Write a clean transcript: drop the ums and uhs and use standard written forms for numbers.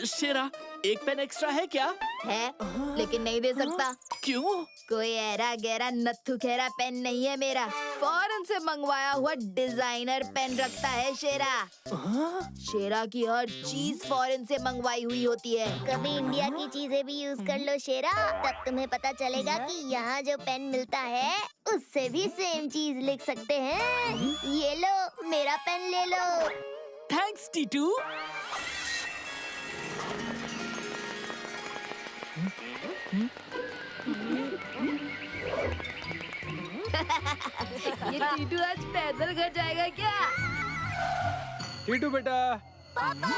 शेरा, एक pen extra है क्या? है, लेकिन नहीं दे सकता। क्यों? कोई ऐरा गहरा नत्थु खेरा पेन नहीं है मेरा। फॉरेन से मंगवाया हुआ डिजाइनर पेन रखता है शेरा। शेरा की हर चीज फॉरेन से मंगवाई हुई होती है। कभी इंडिया की चीजें भी यूज कर लो शेरा, तब तुम्हें पता चलेगा कि यहाँ जो पेन मिलता है उससे भी सेम चीज लिख सकते हैं। ये लो, मेरा पेन ले लो। थैंक्स टीटू। ये टीटू आज पैदल घर जाएगा क्या? टीटू बेटा। पापा।